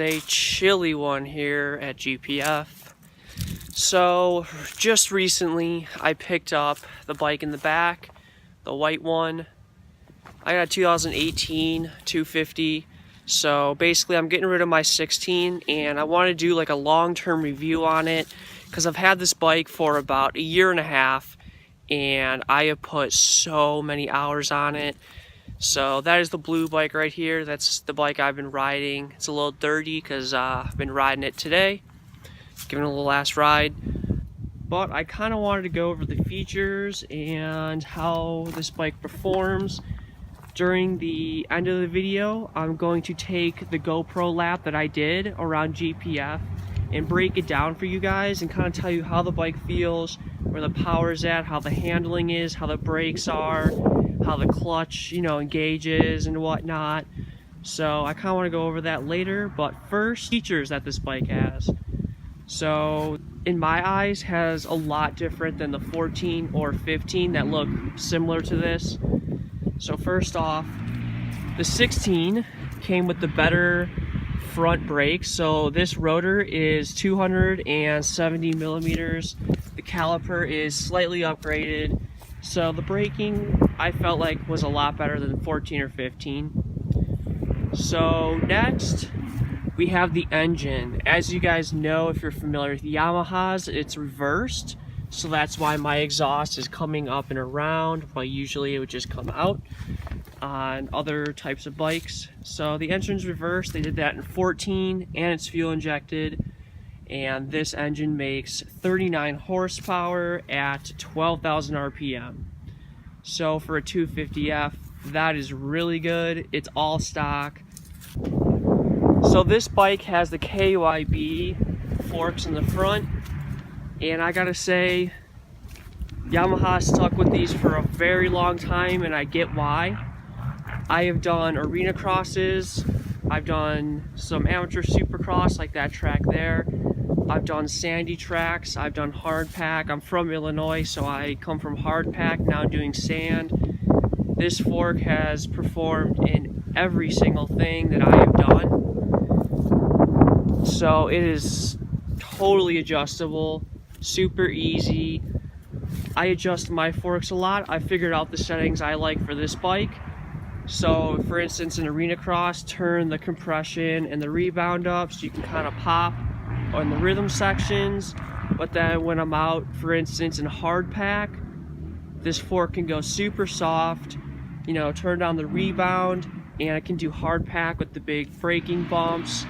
a chilly one here at GPF. So just recently I picked up the bike in the back, the white one. I got a 2018 250. So basically I'm getting rid of my 16 and I want to do like a long-term review on it because I've had this bike for about a year and a half and I have put so many hours on it. So that is the blue bike right here. That's the bike I've been riding. It's a little dirty because I've been riding it today, giving it a little last ride. But I kind of wanted to go over the features and how this bike performs. During the end of the video, I'm going to take the GoPro lap that I did around GPF and break it down for you guys and kind of tell you how the bike feels, where the power's at, how the handling is, how the brakes are, how the clutch, engages and whatnot. So I kind of want to go over that later, but first, features that this bike has. So in my eyes, has a lot different than the 14 or 15 that look similar to this. So first off, the 16 came with the better front brakes. So this rotor is 270 millimeters. The caliper is slightly upgraded. So the braking I felt like was a lot better than 14 or 15. So next we have the engine. As you guys know, if you're familiar with Yamahas, it's reversed. So that's why my exhaust is coming up and around, while usually it would just come out on other types of bikes. So the engine's reversed. They did that in 14 and it's fuel injected. And this engine makes 39 horsepower at 12,000 RPM. So for a 250F, that is really good. It's all stock. So this bike has the KYB forks in the front. And I gotta say, Yamaha stuck with these for a very long time, and I get why. I have done arena crosses. I've done some amateur supercross like that track there. I've done sandy tracks, I've done hard pack. I'm from Illinois, so I come from hard pack, now doing sand. This fork has performed in every single thing that I have done. So it is totally adjustable, super easy. I adjust my forks a lot. I figured out the settings I like for this bike. So for instance, in arena cross, turn the compression and the rebound up so you can kind of pop on the rhythm sections. But then when I'm out, for instance, in hard pack, this fork can go super soft, turn down the rebound, and I can do hard pack with the big braking bumps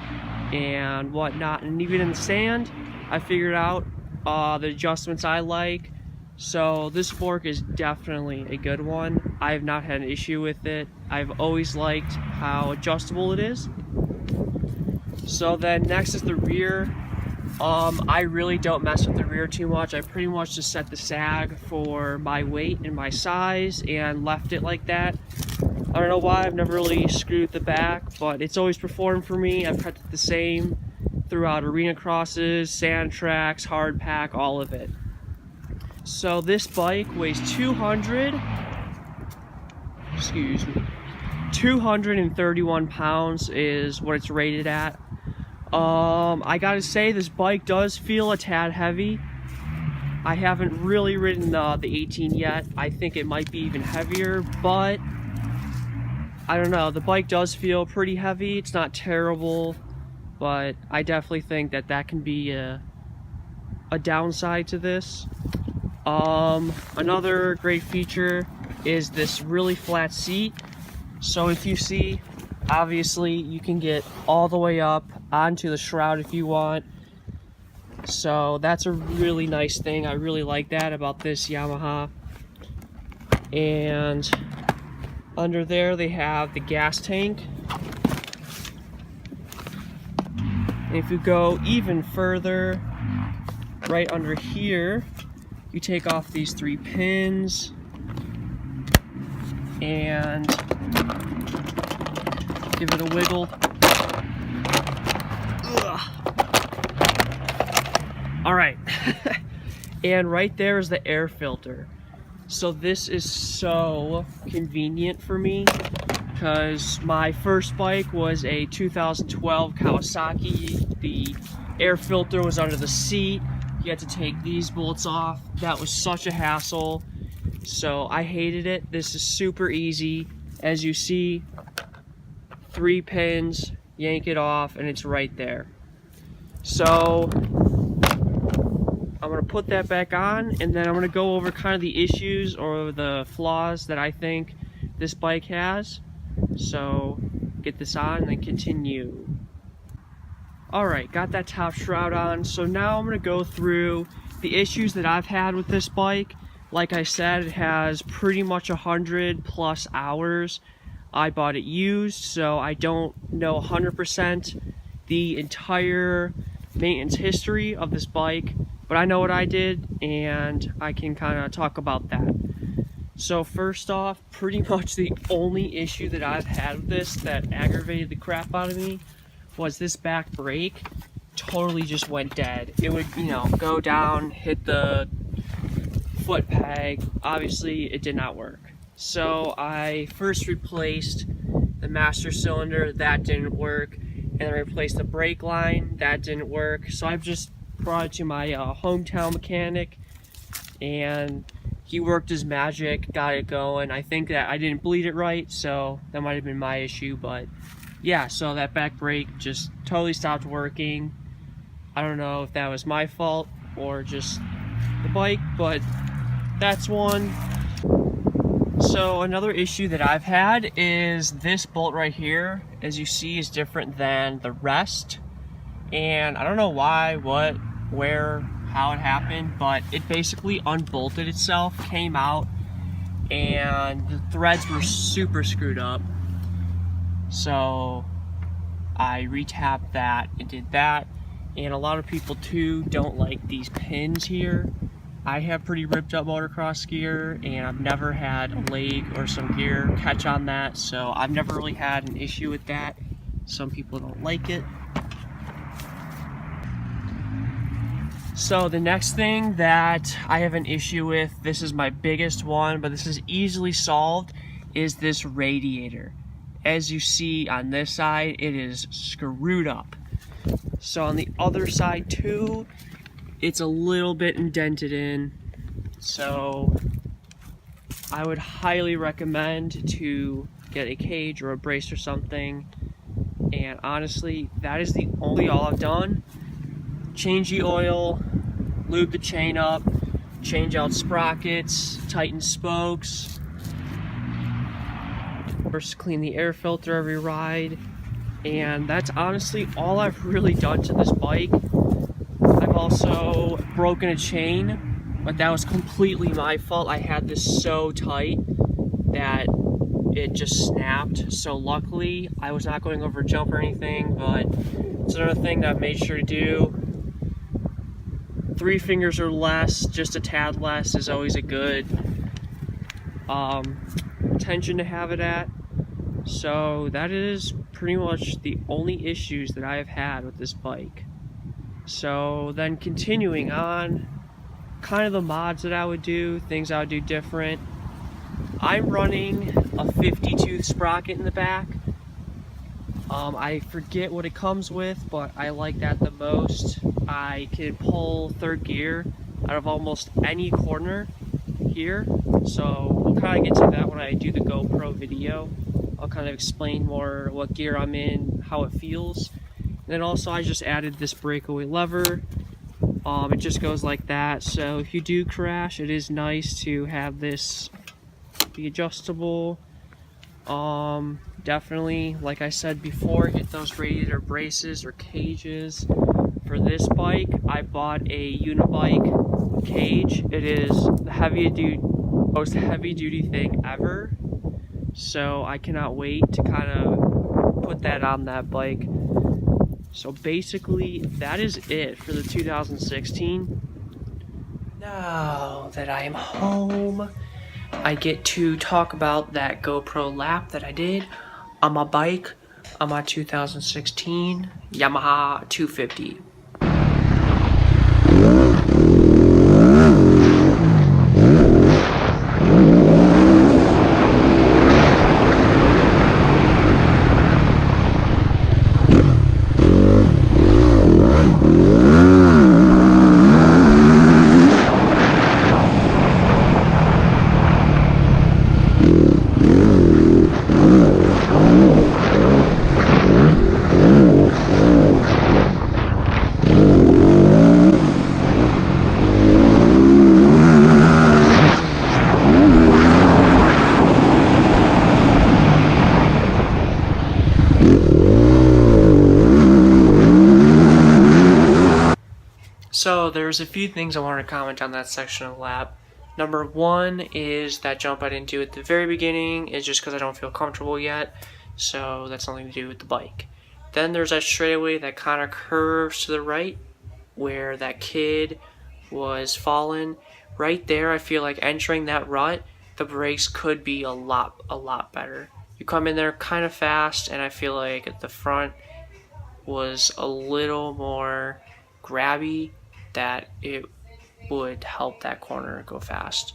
and whatnot. And even in the sand, I figured out the adjustments I like. So this fork is definitely a good one. I have not had an issue with it. I've always liked how adjustable it is. So then next is the rear. I really don't mess with the rear too much. I pretty much just set the sag for my weight and my size and left it like that. I don't know why, I've never really screwed the back, but it's always performed for me. I've kept it the same throughout arena crosses, sand tracks, hard pack, all of it. So this bike weighs 231 pounds is what it's rated at. I gotta say, this bike does feel a tad heavy. I haven't really ridden the 18 yet. I think it might be even heavier, but I don't know. The bike does feel pretty heavy. It's not terrible, but I definitely think that can be a downside to this. Another great feature is this really flat seat. So if you see, obviously you can get all the way up onto the shroud if you want. So that's a really nice thing. I really like that about this Yamaha. And under there they have the gas tank. And if you go even further, right under here, you take off these 3 pins and give it a wiggle. All right. And right there is the air filter. So this is so convenient for me because my first bike was a 2012 Kawasaki. The air filter was under the seat. You had to take these bolts off. That was such a hassle. So I hated it. This is super easy. As you see, 3 pins, yank it off, and it's right there. So I'm gonna put that back on, and then I'm gonna go over kind of the issues or the flaws that I think this bike has. So get this on and then continue. Alright, got that top shroud on. So now I'm gonna go through the issues that I've had with this bike. Like I said, it has pretty much 100+ hours. I bought it used, so I don't know 100% the entire maintenance history of this bike, but I know what I did, and I can kind of talk about that. So first off, pretty much the only issue that I've had with this that aggravated the crap out of me was this back brake totally just went dead. It would, you know, go down, hit the foot peg. Obviously, it did not work. So I first replaced the master cylinder. That didn't work. And I replaced the brake line. That didn't work. So I've just brought it to my hometown mechanic, and he worked his magic, got it going. I think that I didn't bleed it right, so that might have been my issue. But yeah, so that back brake just totally stopped working. I don't know if that was my fault or just the bike, but that's one. So another issue that I've had is this bolt right here, as you see, is different than the rest. And I don't know why, what, where, how it happened, but it basically unbolted itself, came out, and the threads were super screwed up. So I re-tapped that and did that. And a lot of people too don't like these pins here. I have pretty ripped up motocross gear, and I've never had a leg or some gear catch on that, so I've never really had an issue with that. Some people don't like it. So the next thing that I have an issue with, this is my biggest one, but this is easily solved, is this radiator. As you see on this side, it is screwed up. So on the other side too, it's a little bit indented in. So I would highly recommend to get a cage or a brace or something. And honestly, that is the only all I've done. Change the oil, lube the chain up, change out sprockets, tighten spokes. First, clean the air filter every ride. And that's honestly all I've really done to this bike. I've also broken a chain, but that was completely my fault. I had this so tight that it just snapped. So luckily, I was not going over a jump or anything, but it's another thing that I've made sure to do. 3 fingers or less, just a tad less, is always a good tension to have it at. So that is pretty much the only issues that I have had with this bike. So then continuing on, kind of the mods that I would do, things I would do different. I'm running a 50-tooth sprocket in the back. I forget what it comes with, but I like that the most. I can pull 3rd gear out of almost any corner here. So we'll kind of get to that when I do the GoPro video. I'll kind of explain more what gear I'm in, how it feels. And then also I just added this breakaway lever. It just goes like that. So if you do crash, it is nice to have this be adjustable. Definitely, like I said before, get those radiator braces or cages. For this bike, I bought a Unibike cage. It is the most heavy duty thing ever. So I cannot wait to kind of put that on that bike. So basically, that is it for the 2016. Now that I am home, I get to talk about that GoPro lap that I did on my bike on my 2016 Yamaha 250. So there's a few things I wanted to comment on that section of the lap. Number one is that jump I didn't do at the very beginning is just because I don't feel comfortable yet, so that's nothing to do with the bike. Then there's that straightaway that kind of curves to the right where that kid was falling. Right there, I feel like entering that rut, the brakes could be a lot better. You come in there kind of fast, and I feel like the front was a little more grabby, that it would help that corner go fast.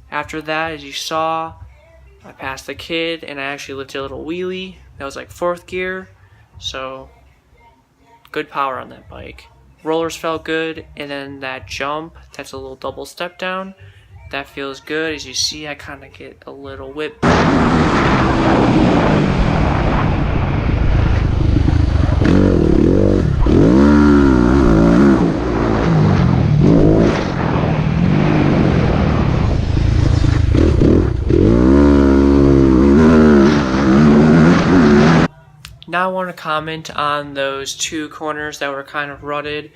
After that, as you saw, I passed the kid and I actually lifted a little wheelie. That was like 4th gear, so good power on that bike. Rollers felt good, and then that jump, that's a little double step down, that feels good. As you see, I kind of get a little whip. Now I want to comment on those 2 corners that were kind of rutted.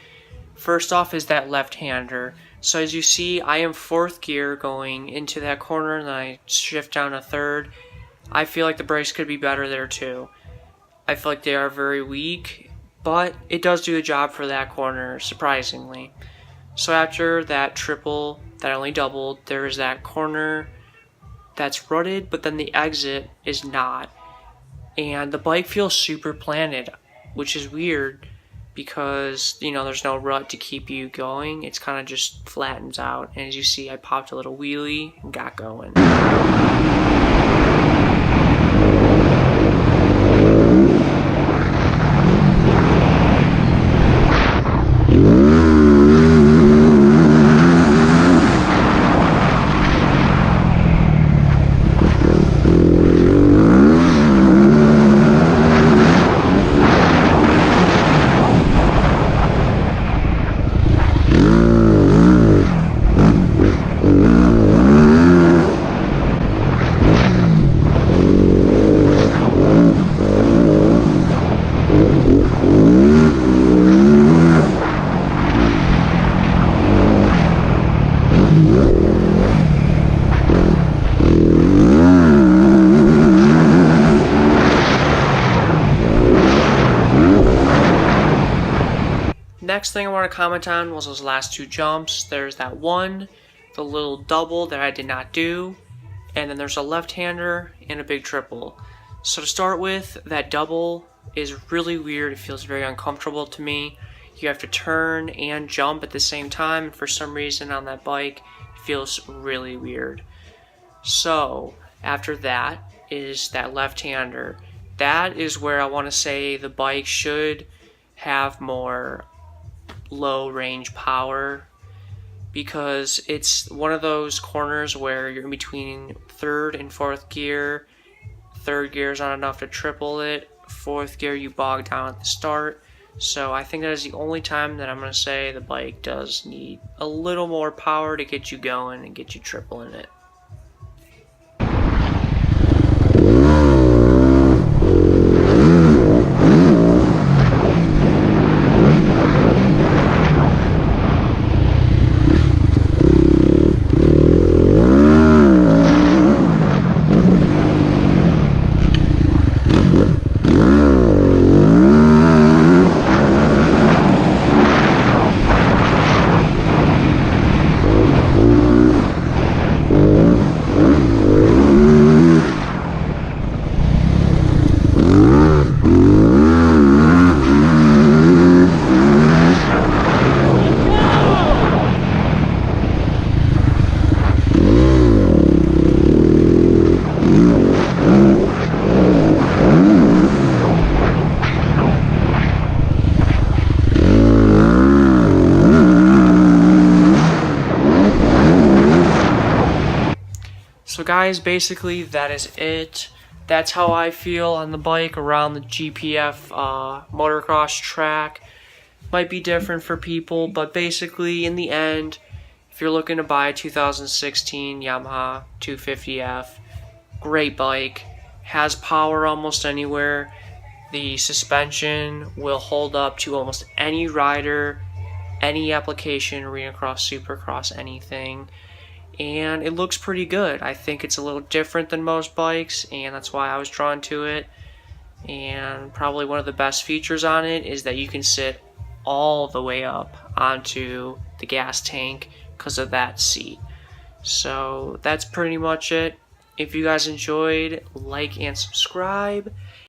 First off is that left-hander. So as you see, I am 4th gear going into that corner, and then I shift down to 3rd. I feel like the brakes could be better there too. I feel like they are very weak, but it does do the job for that corner, surprisingly. So after that triple that I only doubled, there is that corner that's rutted, but then the exit is not. And the bike feels super planted, which is weird because, you know, there's no rut to keep you going. It's kind of just flattens out. And as you see, I popped a little wheelie and got going. Next thing I want to comment on was those last 2 jumps. There's that one, the little double that I did not do, and then there's a left-hander and a big triple. So to start with, that double is really weird. It feels very uncomfortable to me. You have to turn and jump at the same time, and for some reason on that bike, it feels really weird. So after that is that left-hander. That is where I want to say the bike should have more low range power, because it's one of those corners where you're in between 3rd and 4th gear. 3rd gear is not enough to triple it. 4th gear you bog down at the start. So I think that is the only time that I'm going to say the bike does need a little more power to get you going and get you tripling it. So guys, basically that is it. That's how I feel on the bike around the GPF motocross track. Might be different for people, but basically in the end, if you're looking to buy a 2016 Yamaha 250F, great bike, has power almost anywhere. The suspension will hold up to almost any rider any application, arena cross, supercross, anything. And it looks pretty good. I think it's a little different than most bikes, and that's why I was drawn to it. And probably one of the best features on it is that you can sit all the way up onto the gas tank because of that seat. So that's pretty much it. If you guys enjoyed, like and subscribe.